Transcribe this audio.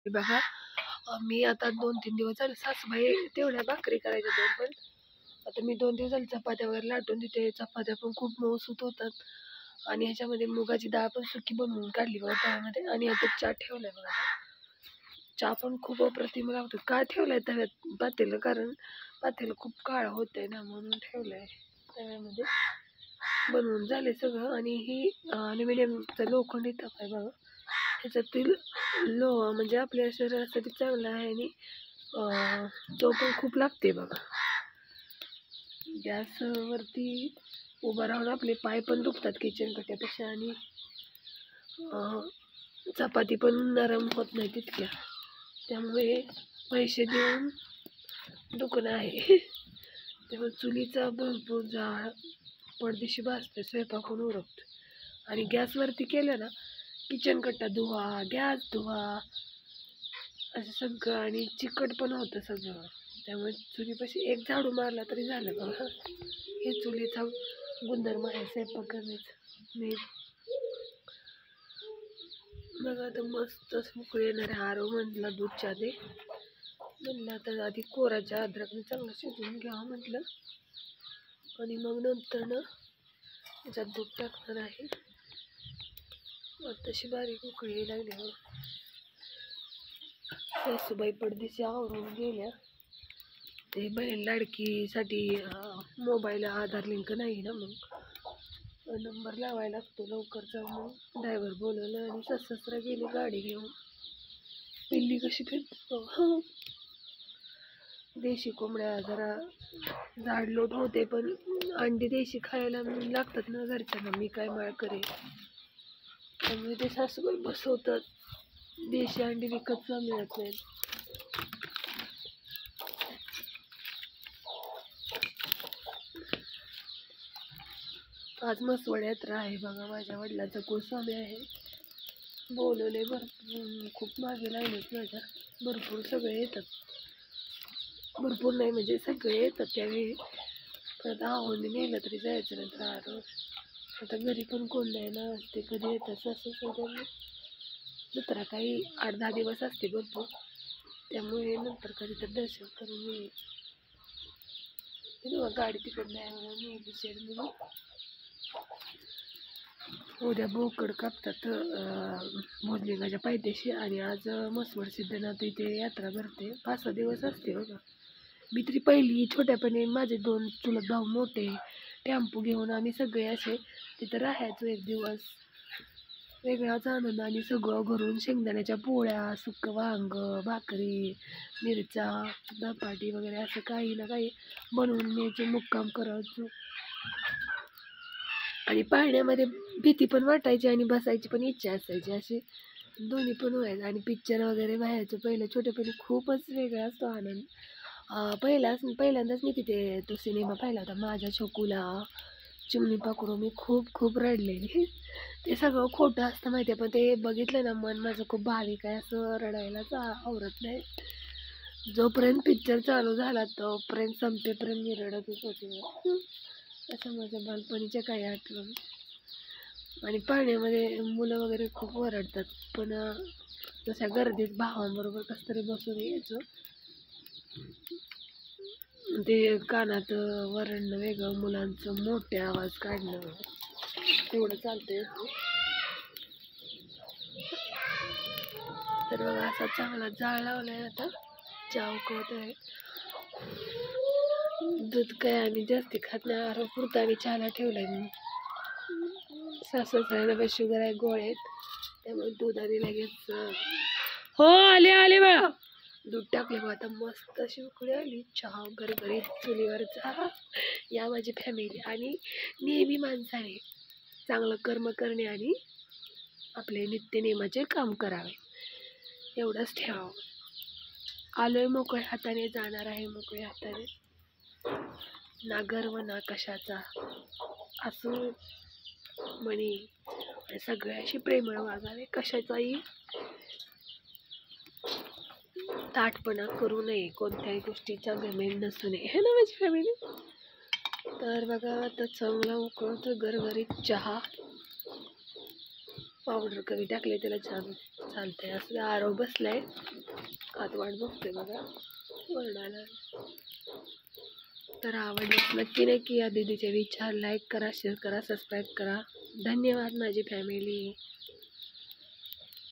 बघा मी आता 2-3 दिवस झाले सासूबाई तेवढ्या भाकरी करायच्या 2 पण आता मी 2 दिवस झाले चपात्या वगैरे लाटून देते. चपात्या पण खूप मऊसूत होतात आणि ह्याच्यामध्ये मुगाची डाळ पण सुकी बनवून काढली बघा तव्यामध्ये आणि आता चहा ठेवलाय बघा. चहा पण खूप अप्रतिम लागतो. का ठेवलाय तव्यात पातेलं? कारण पातेलं खूप काळं होतंय ना म्हणून ठेवलंय तव्यामध्ये. बनवून झाले सगळं आणि ही ॲल्युमिनियमचा लोखंडी तवा आहे बघा. ह्याच्यातील लोह म्हणजे आपल्या शरीरासाठी चांगला आहे आणि तो पण खूप लागते बघा. गॅसवरती उभं राहून आपले पाय पण दुखतात किचन कट्यापेक्षा आणि चपाती पण नरम होत नाही तितक्या. त्यामुळे पैसे देऊन दुखणं आहे. त्यामुळे चुलीचा भरपूर जाळ पडदेशी भाजते, स्वयंपाक पण उरकतो. आणि गॅसवरती केलं ना किचन कट्टा धुवा, गॅस धुवा असं सगळं आणि चिकट पण होतं सगळं. त्यामुळे चुलीपाशी एक झाडू मारला तरी झालं बघा. हे चुलीचा गुणधर्म आहे स्वयंपाक करण्याचं. मी बघा आता मस्तच उकळी येणार आहे. आरो म्हटलं दूध चहा दे म्हणलं, आता आधी कोराच्या अद्रकने चांगलं शिजवून घ्यावं म्हटलं आणि मग नंतर ना त्याच्यात दूध टाकणार आहे. तशी बारीक उकळी लागली. सासूबाई पडदेशी आवरून गेल्या. ते बहीण लाडकीसाठी मोबाईल आधार लिंक नाही ना, मग नंबर लावायला लागतो लवकर जाऊन. मग ड्रायव्हर बोलवलं आणि सासरा गेली गाडी घेऊन. पिल्ली कशी फिरतो. देशी कोंबड्या जरा जाडलोट होते पण अंडी देशी खायला लागतात ना घरच्यांना. मी काय माळ करेन त्यामुळे ते सासूबाई बसवतात. देशी अंडी विकत मिळत नाही. आज मसवड यात्रा आहे बघा. माझ्या वडिलाचा गोस्वामी आहे. बोलवले भरपूर, खूप मागे लागलेत माझ्या. भरपूर सगळे येतात. भरपूर नाही म्हणजे सगळे येतात त्यावेळी. परत आहोने नेलं तरी जायचं नंतर आरो. आता घरी पण कोण नाही ना, ते कधी येतात सासू सोबत. जत्रा काही 8-10 दिवस असते भरपूर. त्यामुळे नंतर कधीतरी दर्शन करून येईल. गाडी तिकडं नाही म्हणून बिचारी म्हणून. उद्या बोकड कापतात भोजलिंगाच्या पायथ्याशी आणि आज मसवड सिद्धनाथ इथे यात्रा भरते. 5-6 दिवस असते बघा. मी तरी पहिली छोट्यापणी माझे 2 चुलत भाऊ मोठे टेम्पो घेऊन आम्ही सगळे असे तिथं राहायचो एक दिवस. वेगळाच आनंद. आणि सगळं घरून शेंगदाण्याच्या पोळ्या, सुक्कं वांग, भाकरी, मिरच्या, धपाटी वगैरे असं काही ना काही बनवून न्यायचं, मुक्काम करायचो. आणि पाळण्यामध्ये भीती पण वाटायची आणि बसायची पण इच्छा असायची. असे दोन्ही पण व्हायचं. आणि पिक्चर वगैरे व्हायचं पहिलं छोटेपणी. खूपच वेगळा असतो आनंद. पहिल्यांदाच मी तिथे तो सिनेमा पाहिला होता माझ्या छोकूला चिमणी पाखरू. मी खूप रडलेली. ते सगळं खोटं असतं माहिती आहे पण ते बघितलं ना मन माझं खूप भाविक आहे. असं रडायलाच आवरत नाही. जोपर्यंत पिक्चर चालू झाला तोपर्यंत संपेपर्यंत मी रडतच होते. असं माझ्या बालपणीच्या काही आठवण. आणि पाळण्यामध्ये मुलं वगैरे खूप ओरडतात पण तशा गर्दीत भावांबरोबर कसं तरी बसून यायचं. ते कानात वरडणं वेगळं, मुलांचं मोठे आवाज काढणं तेवढं चालतंय. तर बघा असा चांगला जाळ लावलाय. आता चहा उकळत आहे. दूध काय आम्ही जास्ती खात नाही. आरो पुरता आणि चहाला ठेवलाय मी. सासऱ्याला शुगर आहे, गोळे आहेत त्यामुळे दूध आणि लगेच हो आले बघा. दूध टाकले बघा. आता मस्त अशी उकळी आली. चहा गरगरीत चुलीवरचा. या माझी फॅमिली. आणि नेहमी माणसाने चांगलं कर्म करणे आणि आपले नित्यनेमाचे काम करावे एवढंच ठेवावं. आलोय मोकळ्या हाताने, जाणार आहे मोकळ्या हाताने. ना गर्व ना कशाचा असो म्हणे. सगळ्याशी प्रेमळ वागावे. कशाचाही ताटपणा करू नये. कोणत्याही गोष्टीचा घमेंड नसू नये. हे ना माझी फॅमिली. तर बघा आता चांगला उकळतो गरगरीत चहा. पावडर कमी टाकले त्याला छान चालतंय. असं आरव बसलाय खात वाट बघतोय बघा वरडायला. तर आवडल्यास नक्की नक्की या दीदीचे विचार लाईक करा, शेअर करा, सबस्क्राईब करा. धन्यवाद माझी फॅमिली.